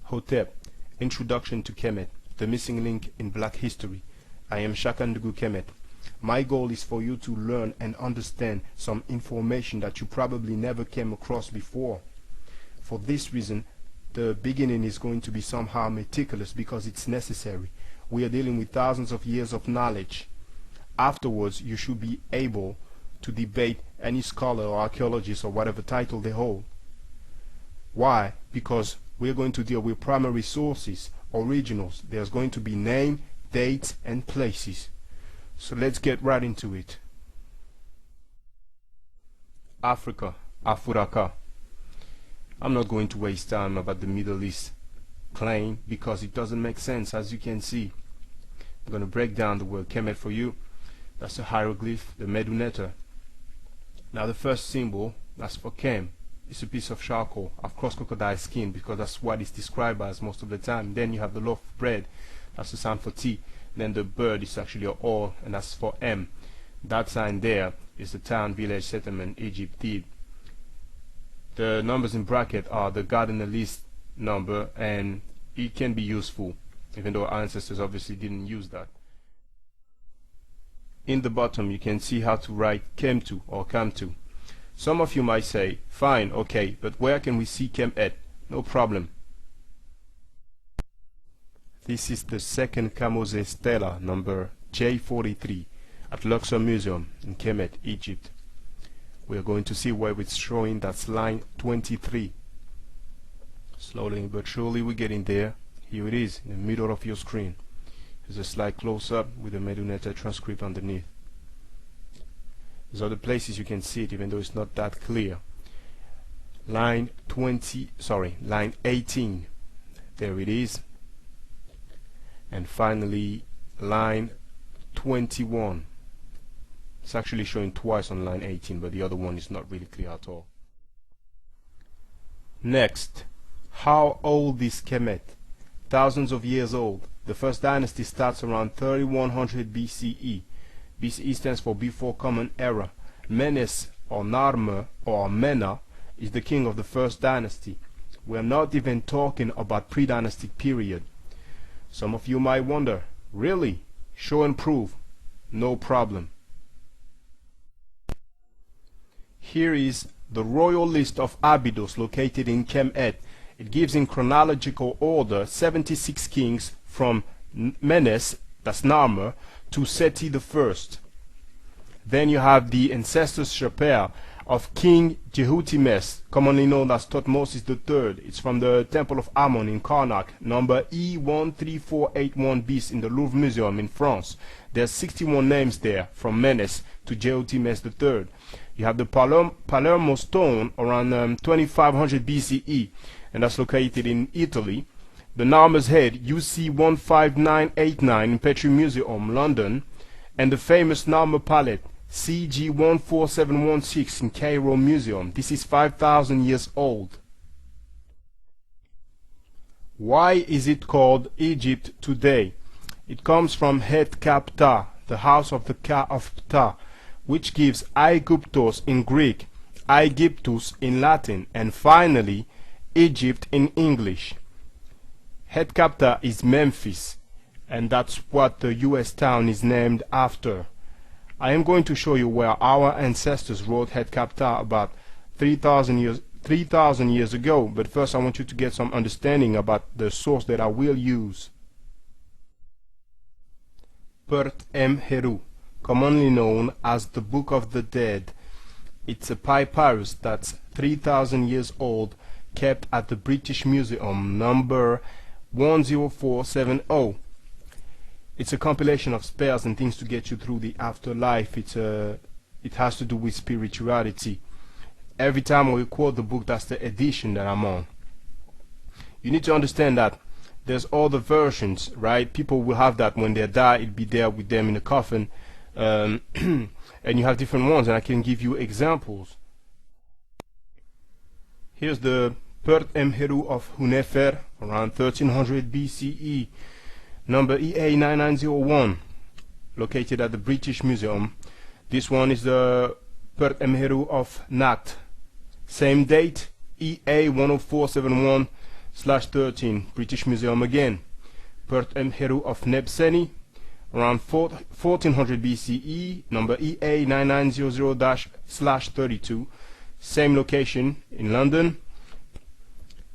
Hotep, Introduction to Kemet, the missing link in Black history. I am Shakandugu Kemet. My goal is for you to learn and understand some information that you probably never came across before. For this reason, the beginning is going to be somehow meticulous because it's necessary. We are dealing with thousands of years of knowledge. Afterwards, you should be able to debate any scholar or archaeologist or whatever title they hold. Why? Because we're going to deal with primary sources, originals. There's going to be name, dates, and places. So let's get right into it. Africa, Afuraka. I'm not going to waste time about the Middle East claim because it doesn't make sense, as you can see. I'm going to break down the word Kemet for you. That's the hieroglyph, the Meduneta. Now the first symbol, that's for Kem. It's a piece of charcoal. I've crossed crocodile skin because that's what it's described as most of the time. Then you have the loaf of bread, that's the sound for T. Then the bird is actually a O, and that's for M. That sign there is the town, village, settlement, Egypt, Thebe. The numbers in bracket are the God in the list number, and it can be useful, even though our ancestors obviously didn't use that. In the bottom you can see how to write Kemtu or Kamtu. Some of you might say, fine, okay, but where can we see Kemet? No problem. This is the second Kamose Stela, number J43, at Luxor Museum in Kemet, Egypt. We are going to see where it's showing. That's line 23. Slowly but surely we're getting there. Here it is, in the middle of your screen. There's a slight close-up with the Meduneta transcript underneath. There's other places you can see it, even though it's not that clear. Line 18. There it is. And finally, line 21. It's actually showing twice on line 18, but the other one is not really clear at all. Next, how old is Kemet? Thousands of years old. The first dynasty starts around 3100 BCE. BCE stands for before Common Era. Menes or Narmer or Mena is the king of the first dynasty. We are not even talking about pre-dynastic period. Some of you might wonder, really? Show and prove. No problem. Here is the royal list of Abydos located in Kemet. It gives in chronological order 76 kings from Menes, that's Narmer, to Seti I. Then you have the ancestors chapel of King Jehutimes, commonly known as Thutmosis III. It's from the Temple of Ammon in Karnak, number E13481 bis in the Louvre Museum in France. There's 61 names there from Menes to Jehutimes III. You have the Palermo stone around 2500 BCE, and that's located in Italy. The Narmer's head, UC15989 in Petrie Museum, London, and the famous Narmer palette, CG14716 in Cairo Museum. This is 5,000 years old. Why is it called Egypt today? It comes from Het Ptah, the house of the Ka of Ptah, which gives Aegyptos in Greek, Aegyptus in Latin, and finally Egypt in English. Het Ptah is Memphis, and that's what the US town is named after. I am going to show you where our ancestors wrote Het Ptah about 3,000 years ago, but first I want you to get some understanding about the source that I will use. Ptah, commonly known as the Book of the Dead. It's a papyrus that's 3,000 years old, kept at the British Museum, number 10470. It's a compilation of spells and things to get you through the afterlife. It has to do with spirituality. Every time we quote the book, that's the edition that I'm on. You need to understand that there's all the versions, right? People will have that when they die, it'll be there with them in a coffin. And you have different ones, and I can give you examples. Here's the Ptah of Hunefer, around 1300 BCE. Number EA9901, located at the British Museum. This one is the Ptah of Nat. Same date, EA10471, 13, British Museum again. Pert Heru of Nebseni, around 1400 BCE, number EA 9900-32, same location in London.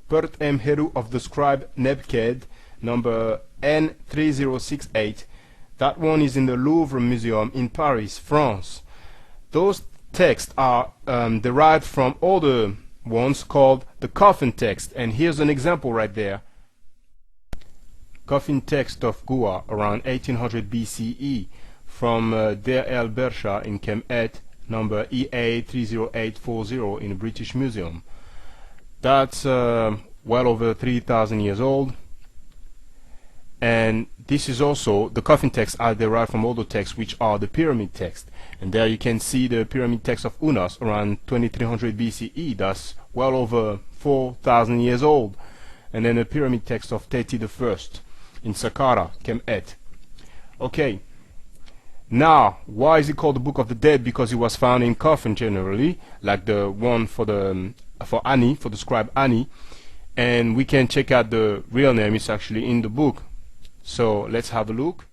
Pert Heru of the scribe Nebked, number N3068, that one is in the Louvre Museum in Paris, France. Those texts are derived from other ones called the coffin text, and here's an example right there. Coffin text of Goa around 1800 BCE from Deir el Bersha in Kemet, number EA 30840 in the British Museum. That's well over 3,000 years old. And this is also, the coffin texts are derived from other texts which are the pyramid text. And there you can see the pyramid text of Unas around 2300 BCE. That's well over 4,000 years old. And then the pyramid text of Teti I in Saqqara, Kemet. Okay. Now, why is it called the Book of the Dead? Because it was found in coffin generally, like the one for Ani, for the scribe Ani. And we can check out the real name. It's actually in the book. So let's have a look.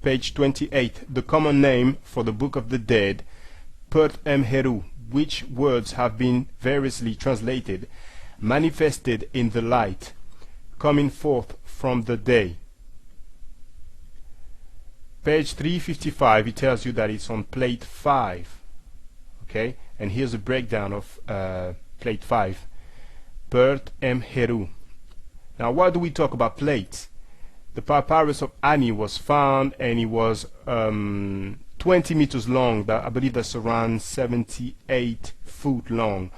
Page 28. The common name for the Book of the Dead, Pert Heru, which words have been variously translated, manifested in the light, coming forth from the day. Page 355, it tells you that it's on plate 5. Okay, and here's a breakdown of plate 5. Pert Heru. Now, why do we talk about plates? The papyrus of Ani was found, and it was 20 meters long. I believe that's around 78 foot long.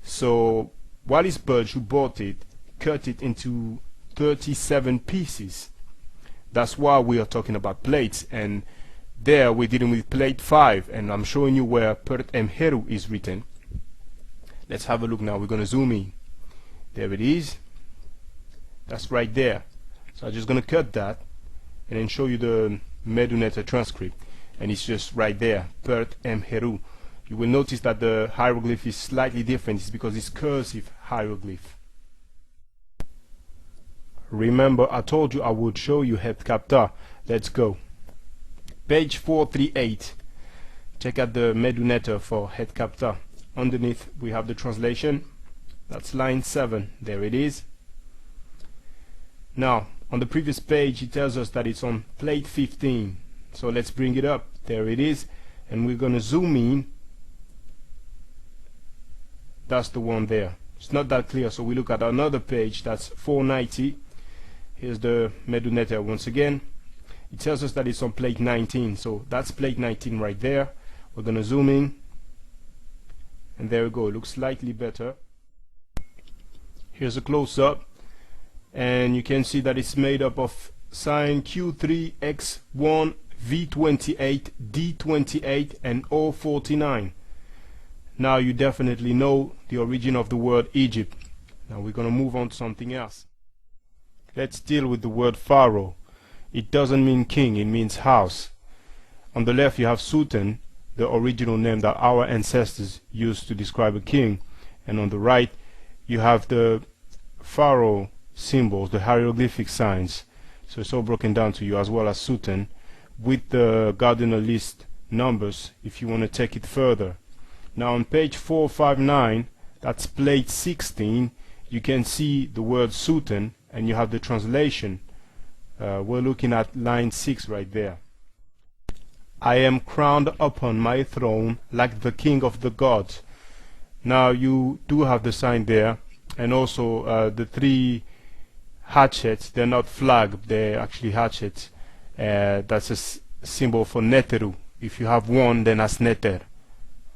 So while it's Burge who bought it, cut it into 37 pieces. That's why we are talking about plates, and there we're dealing with plate 5, and I'm showing you where Pert Heru is written. Let's have a look now. We're going to zoom in. There it is. That's right there. So I'm just going to cut that and then show you the Meduneta transcript, and it's just right there, Pert Heru. You will notice that the hieroglyph is slightly different. It's because it's cursive hieroglyph. Remember, I told you I would show you Het Ptah. Let's go. Page 438. Check out the Meduneta for Het Ptah. Underneath we have the translation. That's line 7. There it is. Now, on the previous page it tells us that it's on plate 15. So let's bring it up. There it is. And we're going to zoom in. That's the one there. It's not that clear, so we look at another page. That's 490. Here's the Meduneta once again. It tells us that it's on plate 19. So that's plate 19 right there. We're going to zoom in. And there we go. It looks slightly better. Here's a close-up. And you can see that it's made up of sign Q3X1, V28, D28, and O49. Now you definitely know the origin of the word Egypt. Now we're going to move on to something else. Let's deal with the word Pharaoh. It doesn't mean king, it means house. On the left you have Sultan, the original name that our ancestors used to describe a king. And on the right you have the Pharaoh symbols, the hieroglyphic signs. So it's all broken down to you, as well as Sultan, with the Gardiner list numbers if you want to take it further. Now on page 459, that's plate 16, you can see the word Sultan, and you have the translation. We're looking at line 6 right there. I am crowned upon my throne like the king of the gods. Now you do have the sign there, and also the 3 hatchets. They're not flag, they're actually hatchets. That's a symbol for Neteru. If you have one, then that's Neter.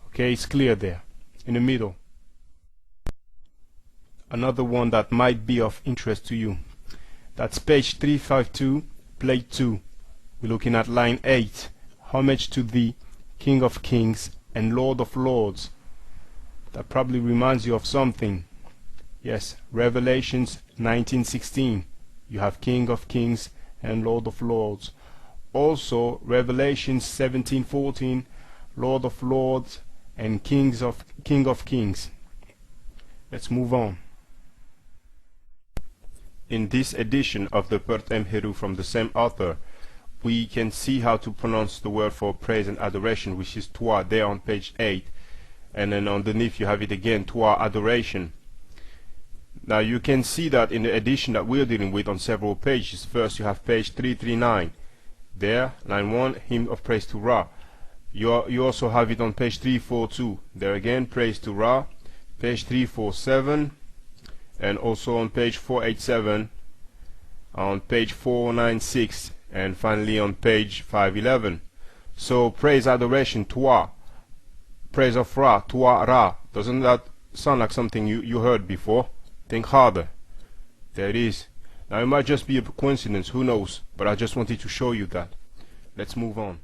Okay, it's clear there in the middle. Another one that might be of interest to you, that's page 352, plate 2. We're looking at line 8. Homage to thee, King of Kings and Lord of Lords. That probably reminds you of something. Yes, Revelations 19:16. You have King of Kings and Lord of Lords. Also Revelations 17:14, Lord of Lords and King of Kings. Let's move on. in this edition of the Ptah Heru from the same author, we can see how to pronounce the word for praise and adoration, which is Ptah, there on page 8, and then underneath you have it again, Ptah, adoration. Now you can see that in the edition that we're dealing with on several pages. First you have page 339, there, line 1, hymn of praise to Ra. You also have it on page 342, there again, praise to Ra, page 347, and also on page 487, on page 496, and finally on page 511. So praise, adoration, Ptah, praise of Ra, Ptah Ra. Doesn't that sound like something you heard before? Think harder. There it is. Now it might just be a coincidence, who knows, but I just wanted to show you that. Let's move on.